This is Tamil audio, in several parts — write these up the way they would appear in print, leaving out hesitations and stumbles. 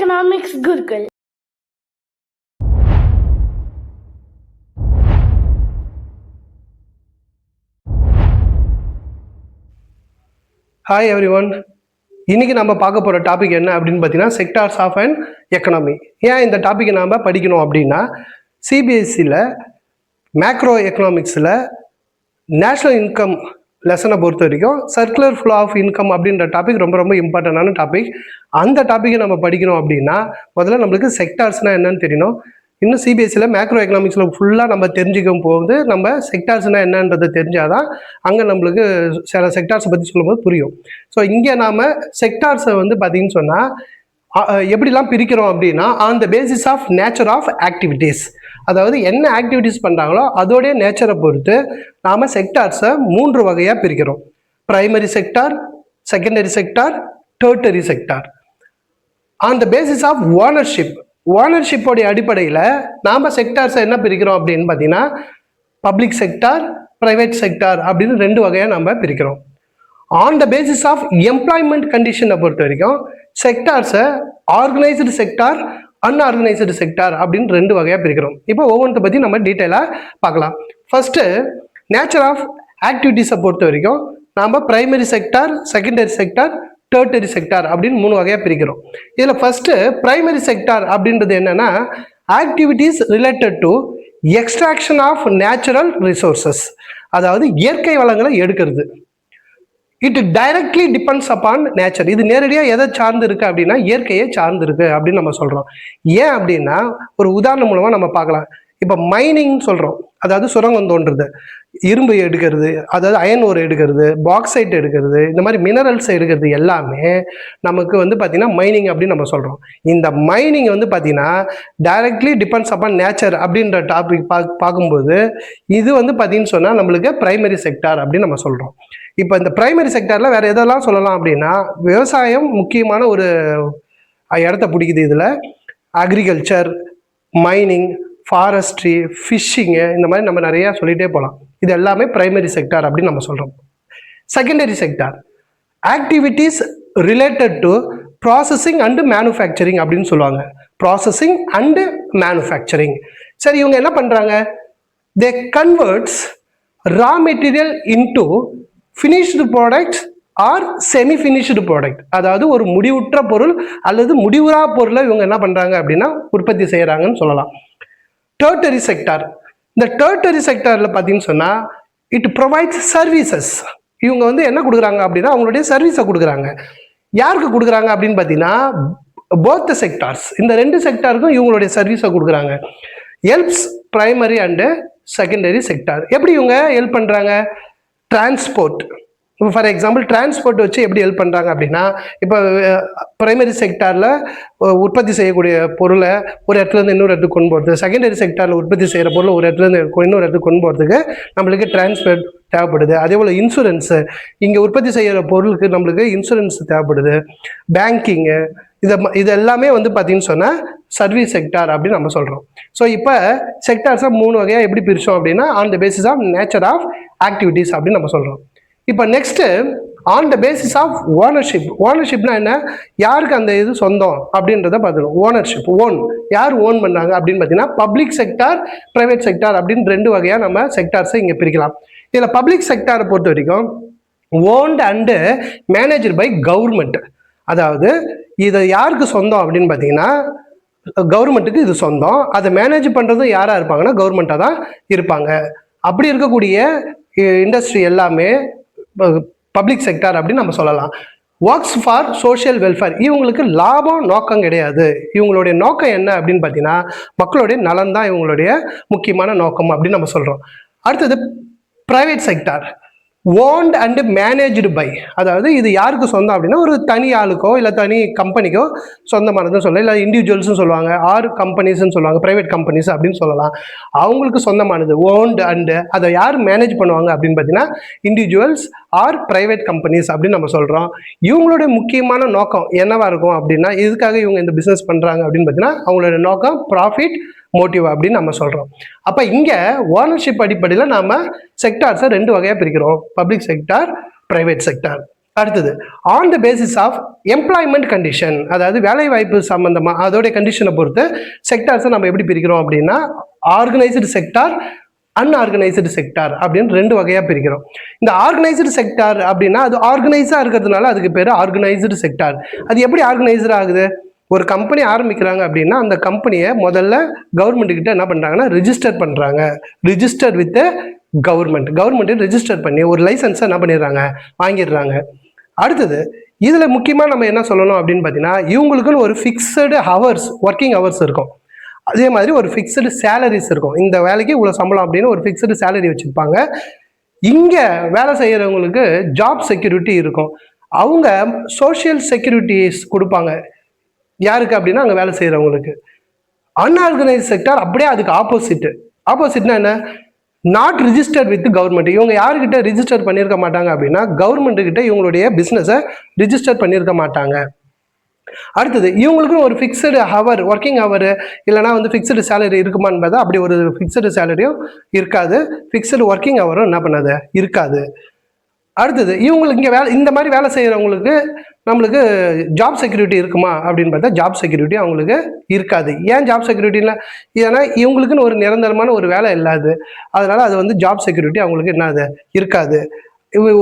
Economics Gurukul. Hi everyone. இன்னைக்கு நம்ம பார்க்க போகிற டாபிக் என்ன அப்படின்னு பார்த்தீங்கன்னா செக்டார்ஸ் ஆஃப் அண்ட் எக்கனாமி. ஏன் இந்த டாப்பிக்கை நாம் படிக்கணும் அப்படின்னா சிபிஎஸ்சியில் மேக்ரோ எக்கனாமிக்ஸில் நேஷ்னல் இன்கம் லெசனை பொறுத்த வரைக்கும் சர்க்குலர் ஃப்ளோ ஆஃப் இன்கம் அப்படின்ற டாபிக் ரொம்ப ரொம்ப இம்பார்ட்டண்டான டாபிக். அந்த டாப்பிக்கை நம்ம படிக்கணும் அப்படின்னா முதல்ல நம்மளுக்கு செக்டார்ஸ்னால் என்னன்னு தெரியணும். இன்னும் சிபிஎஸ்சியில் மேக்ரோ எக்கனாமிக்ஸில் ஃபுல்லாக நம்ம தெரிஞ்சுக்கும் போது நம்ம செக்டார்ஸ்னால் என்னன்றதை தெரிஞ்சாதான் அங்கே நம்மளுக்கு சில செக்டார்ஸை பற்றி சொல்லும்போது புரியும். ஸோ இங்கே நாம் செக்டார்ஸை வந்து பார்த்தீங்கன்னு சொன்னால் எப்படிலாம் பிரிக்கிறோம் அப்படின்னா on the basis of nature of activities, அதாவது என்ன ஆக்டிவிட்டீஸ் பண்ணுறாங்களோ அதோடைய நேச்சரை பொறுத்து நாம் செக்டார்ஸை 3 வகையாக பிரிக்கிறோம். Primary sector, secondary sector, tertiary sector. On the basis of ஓனர்ஷிப்போடைய அடிப்படையில் நாம் செக்டார்ஸை என்ன பிரிக்கிறோம் அப்படின்னு பார்த்தீங்கன்னா பப்ளிக் செக்டார், ப்ரைவேட் செக்டார் அப்படின்னு 2 வகையாக நம்ம பிரிக்கிறோம். On the basis of employment கண்டிஷனை பொறுத்த வரைக்கும் செக்டார்ஸை ஆர்கனைஸ்டு செக்டார், அன்ஆர்கனைஸ்டு செக்டார் அப்படின்னு 2 வகையாக பிரிக்கிறோம். இப்போ ஒவ்வொன்றை பற்றி நம்ம டீட்டெயிலாக பார்க்கலாம். ஃபர்ஸ்ட்டு நேச்சர் ஆஃப் ஆக்டிவிட்டீஸை பொறுத்த வரைக்கும் நாம் primary sector, secondary sector, tertiary sector அப்படின்னு 3 வகையாக பிரிக்கிறோம். இதில் ஃபர்ஸ்ட்டு பிரைமரி செக்டார் அப்படின்றது என்னன்னா activities related to extraction of natural resources, அதாவது இயற்கை வளங்களை எடுக்கிறது. It directly depends upon nature. இது நேரடியாக எதை சார்ந்து இருக்கு அப்படின்னா இயற்கையை சார்ந்து இருக்கு அப்படின்னு நம்ம சொல்றோம். ஏன் அப்படின்னா ஒரு உதாரணம் மூலமா நம்ம பார்க்கலாம். இப்போ மைனிங் சொல்றோம், அதாவது சுரங்கம் தோன்றுறது, இரும்பு எடுக்கிறது, அதாவது அயன் ஓர் எடுக்கிறது, பாக்சைட் எடுக்கிறது, இந்த மாதிரி மினரல்ஸ் எடுக்கிறது எல்லாமே நமக்கு வந்து பார்த்தீங்கன்னா மைனிங் அப்படின்னு நம்ம சொல்கிறோம். இந்த மைனிங் வந்து பார்த்தீங்கன்னா டைரக்ட்லி டிபெண்ட்ஸ் அப்பான் நேச்சர் அப்படின்ற டாபிக் பார்க்கும்போது இது வந்து பார்த்தீங்கன்னு சொன்னால் நம்மளுக்கு பிரைமரி செக்டார் அப்படின்னு நம்ம சொல்கிறோம். இப்போ இந்த பிரைமரி செக்டாரில் வேறு எதெல்லாம் சொல்லலாம் அப்படின்னா விவசாயம் முக்கியமான ஒரு இடத்த பிடிக்குது. இதில் அக்ரிகல்ச்சர், மைனிங், ஃபாரஸ்ட்ரி, ஃபிஷ்ஷிங்கு, இந்த மாதிரி நம்ம நிறையா சொல்லிகிட்டே போகலாம். இது எல்லாமே பிரைமரி செக்டார் அப்படின்னு நம்ம சொல்கிறோம். Secondary sector activities related to processing and manufacturing அப்படின்னு சொல்லுவாங்க. Processing and manufacturing. சரி, இவங்க என்ன பண்ணுறாங்க? They converts raw material into finished products or semi finished product, அதாவது ஒரு முடிவுற்ற பொருள் அல்லது முடிவுறா பொருளை இவங்க என்ன பண்ணுறாங்க அப்படின்னா உற்பத்தி செய்கிறாங்கன்னு சொல்லலாம். டெர்டரி செக்டார், இந்த டெர்டரி செக்டாரில் பார்த்தீங்கன்னு சொன்னால் இட் ப்ரொவைட்ஸ் சர்வீசஸ். இவங்க வந்து என்ன கொடுக்குறாங்க அப்படின்னா அவங்களுடைய சர்வீஸை கொடுக்குறாங்க. யாருக்கு கொடுக்குறாங்க அப்படின்னு பார்த்தீங்கன்னா போத் செக்டார்ஸ், இந்த 2 செக்டாருக்கும் இவங்களுடைய சர்வீஸை கொடுக்குறாங்க. Helps primary and secondary sector. எப்படி இவங்க ஹெல்ப் பண்ணுறாங்க? டிரான்ஸ்போர்ட். இப்போ ஃபார் எக்ஸாம்பிள் டிரான்ஸ்போர்ட் வச்சு எப்படி ஹெல்ப் பண்ணுறாங்க அப்படின்னா இப்போ பிரைமரி செக்டாரில் உற்பத்தி செய்யக்கூடிய பொருளை ஒரு இடத்துலேருந்து இன்னொரு இடத்துக்கு கொண்டு போகிறது, செகண்டரி செக்டாரில் உற்பத்தி செய்கிற பொருளை ஒரு இடத்துலேருந்து இன்னொரு இடத்துக்கு கொண்டு போகிறதுக்கு நம்மளுக்கு டிரான்ஸ்போர்ட் தேவைப்படுது. அதே போல் இன்சூரன்ஸு, இங்கே உற்பத்தி செய்கிற பொருளுக்கு நம்மளுக்கு இன்சூரன்ஸ் தேவைப்படுது. பேங்கிங்கு, இது எல்லாமே வந்து பார்த்தீங்கன்னு சொன்னால் சர்வீஸ் செக்டார் அப்படின்னு நம்ம சொல்கிறோம். ஸோ இப்போ செக்டார்ஸை 3 வகையாக எப்படி பிரித்தோம் அப்படின்னா on the basis of nature of activities அப்படின்னு நம்ம சொல்கிறோம். இப்போ next on the basis of ownership. ஓனர்ஷிப்னா என்ன? யாருக்கு அந்த இது சொந்தம் அப்படின்றத பார்த்துக்கணும். ஓனர்ஷிப், யார் ஓன் பண்ணாங்க அப்படின்னு பார்த்தீங்கன்னா பப்ளிக் செக்டார், ப்ரைவேட் செக்டார் அப்படின்னு 2 வகையாக நம்ம செக்டார்ஸை இங்கே பிரிக்கலாம். இதில் பப்ளிக் செக்டாரை பொறுத்த வரைக்கும் owned and managed by government, அதாவது இதை யாருக்கு சொந்தம் அப்படின்னு பார்த்தீங்கன்னா கவர்மெண்ட்டுக்கு இது சொந்தம். அதை மேனேஜ் பண்ணுறதும் யாராக இருப்பாங்கன்னா கவர்மெண்ட்டாக தான் இருப்பாங்க. அப்படி இருக்கக்கூடிய இண்டஸ்ட்ரி எல்லாமே பப்ளிக் செக்டார் அப்படின்னு நம்ம சொல்லலாம். ஒர்க்ஸ் ஃபார் சோஷியல் வெல்ஃபேர், இவங்களுக்கு லாபம் நோக்கம் கிடையாது. இவங்களுடைய நோக்கம் என்ன அப்படின்னு பார்த்தீங்கன்னா மக்களுடைய நலன் தான் இவங்களுடைய முக்கியமான நோக்கம் அப்படின்னு நம்ம சொல்கிறோம். அடுத்தது private sector, owned and managed by, அதாவது இது யாருக்கு சொந்தம் அப்படின்னா ஒரு தனி ஆளுக்கோ இல்லை தனி கம்பெனிக்கோ சொந்தமானதுன்னு சொல்லலாம், இல்லை இண்டிவிஜுவல்ஸ்னு சொல்லுவாங்க, ஆர் கம்பெனிஸ்ன்னு சொல்லுவாங்க, ப்ரைவேட் கம்பெனிஸ் அப்படின்னு சொல்லலாம். அவங்களுக்கு சொந்தமானது ஓன்ட் அண்டு. அதை யார் மேனேஜ் பண்ணுவாங்க அப்படின்னு பார்த்தீங்கன்னா இண்டிவிஜுவல்ஸ் ஆர் ப்ரைவேட் கம்பெனிஸ் அப்படின்னு நம்ம சொல்கிறோம். இவங்களுடைய முக்கியமான நோக்கம் என்னவா இருக்கும் அப்படின்னா இதுக்காக இவங்க இந்த பிஸ்னஸ் பண்ணுறாங்க அப்படின்னு பார்த்தீங்கன்னா அவங்களோட நோக்கம் ப்ராஃபிட் மோட்டிவ் அப்படின்னு நம்ம சொல்கிறோம். அப்போ இங்கே ஓனர்ஷிப் அடிப்படையில் நாம் செக்டார்ஸை 2 வகையாக பிரிக்கிறோம், பப்ளிக் செக்டார், ப்ரைவேட் செக்டார். அடுத்தது on the basis of employment condition, அதாவது வேலை வாய்ப்பு சம்பந்தமாக அதோடைய கண்டிஷனை பொறுத்து செக்டார்ஸை நம்ம எப்படி பிரிக்கிறோம் அப்படின்னா ஆர்கனைஸ்டு செக்டார், அன்ஆர்கனைஸ்டு செக்டார் அப்படின்னு 2 வகையாக பிரிக்கிறோம். இந்த ஆர்கனைஸ்டு செக்டார் அப்படின்னா அது ஆர்கனைஸாக இருக்கிறதுனால அதுக்கு பேர் ஆர்கனைஸ்டு செக்டார். அது எப்படி ஆர்கனைஸ்டு ஆகுது? ஒரு கம்பெனி ஆரம்பிக்கிறாங்க அப்படின்னா அந்த கம்பெனியை முதல்ல கவர்மெண்ட் கிட்ட என்ன பண்ணுறாங்கன்னா ரிஜிஸ்டர் பண்ணுறாங்க. ரிஜிஸ்டர் வித் கவர்மெண்ட்டு ரிஜிஸ்டர் பண்ணி ஒரு லைசன்ஸை என்ன பண்ணிடுறாங்க, வாங்கிடுறாங்க. அடுத்தது இதில் முக்கியமாக நம்ம என்ன சொல்லணும் அப்படின்னு பார்த்தீங்கன்னா இவங்களுக்குன்னு ஒரு ஃபிக்ஸடு ஹவர்ஸ், ஒர்க்கிங் ஹவர்ஸ் இருக்கும். அதே மாதிரி ஒரு ஃபிக்ஸடு சேலரிஸ் இருக்கும். இந்த வேலைக்கு இவ்வளோ சம்பளம் அப்படின்னு ஒரு ஃபிக்ஸடு சேலரி வச்சுருப்பாங்க. இங்கே வேலை செய்கிறவங்களுக்கு ஜாப் செக்யூரிட்டி இருக்கும். அவங்க சோஷியல் செக்யூரிட்டிஸ் கொடுப்பாங்க. யாருக்கு அப்படின்னா அங்கே வேலை செய்கிறவங்களுக்கு. அன்ஆர்கனைஸ்ட் செக்டார் அப்படியே அதுக்கு ஆப்போசிட்னா என்ன, நாட் ரிஜிஸ்டர்ட் வித் கவர்மெண்ட். இவங்க யாருக்கிட்ட ரிஜிஸ்டர் பண்ணியிருக்க மாட்டாங்க அப்படின்னா கவர்மெண்ட்டுக்கிட்ட இவங்களுடைய பிஸ்னஸை ரிஜிஸ்டர் பண்ணியிருக்க மாட்டாங்க. அடுத்தது இவங்களுக்கும் ஒரு ஃபிக்ஸடு ஹவர், ஒர்க்கிங் ஹவர் இல்லைனா வந்து ஃபிக்ஸடு சேலரி இருக்குமான்னு பார்த்தா அப்படி ஒரு ஃபிக்ஸடு சேலரியும் இருக்காது, ஃபிக்ஸடு ஒர்க்கிங் ஹவரும் என்ன பண்ணாது இருக்காது. அடுத்தது இவங்களுக்கு இங்கே இந்த மாதிரி வேலை செய்கிறவங்களுக்கு நம்மளுக்கு ஜாப் செக்யூரிட்டி இருக்குமா அப்படின்னு பார்த்தா ஜாப் செக்யூரிட்டி அவங்களுக்கு இருக்காது. ஏன் ஜாப் செக்யூரிட்டினா, ஏன்னா இவங்களுக்குன்னு ஒரு நிரந்தரமான ஒரு வேலை இல்லாது, அதனால அது வந்து ஜாப் செக்யூரிட்டி அவங்களுக்கு என்னது இருக்காது.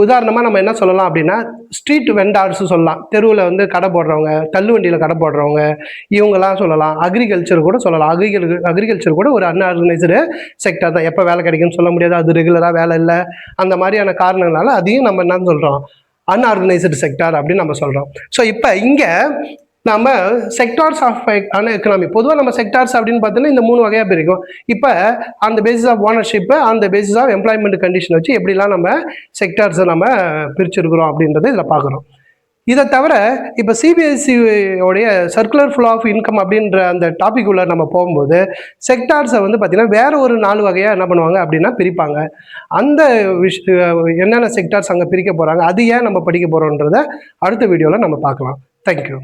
உதாரணமாக நம்ம என்ன சொல்லலாம் அப்படின்னா ஸ்ட்ரீட் வெண்டார்ஸ் சொல்லலாம். தெருவில் வந்து கடை போடுறவங்க, தள்ளுவண்டியில் கடை போடுறவங்க, இவங்கெல்லாம் சொல்லலாம். அக்ரிகல்ச்சர் கூட சொல்லலாம். அக்ரிகல்ச்சர் கூட ஒரு அன்ஆர்கனைஸ்டு செக்டர் தான். எப்போ வேலை கிடைக்குன்னு சொல்ல முடியாது, அது ரெகுலராக வேலை இல்லை, அந்த மாதிரியான காரணங்களால அதையும் நம்ம என்ன சொல்கிறோம், அன்ஆர்கனைஸ்டு செக்டார் அப்படின்னு நம்ம சொல்கிறோம். ஸோ இப்போ இங்கே நம்ம செக்டார்ஸ் ஆஃப் எக்கனாமி பொதுவாக நம்ம செக்டார்ஸ் அப்படின்னு பார்த்தோன்னா இந்த 3 வகையாக பிரிக்கும். இப்போ அந்த பேசிஸ் ஆஃப் ஓனர்ஷிப்பு, அந்த பேசிஸ் ஆஃப் எம்ப்ளாய்மெண்ட் கண்டிஷன் வச்சு எப்படிலாம் நம்ம செக்டார்ஸை நம்ம பிரிச்சிருக்கிறோம் அப்படின்றத இதில் பார்க்குறோம். இதை தவிர இப்போ சிபிஎஸ்சியோடைய சர்க்குலர் ஃப்ளோ ஆஃப் இன்கம் அப்படின்ற அந்த டாபிக் உள்ள நம்ம போகும்போது செக்டார்ஸை வந்து பார்த்திங்கன்னா வேற ஒரு 4 வகையாக என்ன பண்ணுவாங்க அப்படின்னா பிரிப்பாங்க. அந்த என்னென்ன செக்டார்ஸ் அங்கே பிரிக்க போகிறாங்க, அது ஏன் நம்ம படிக்க போகிறோன்றதை அடுத்த வீடியோவில் நம்ம பார்க்கலாம். தேங்க்யூ.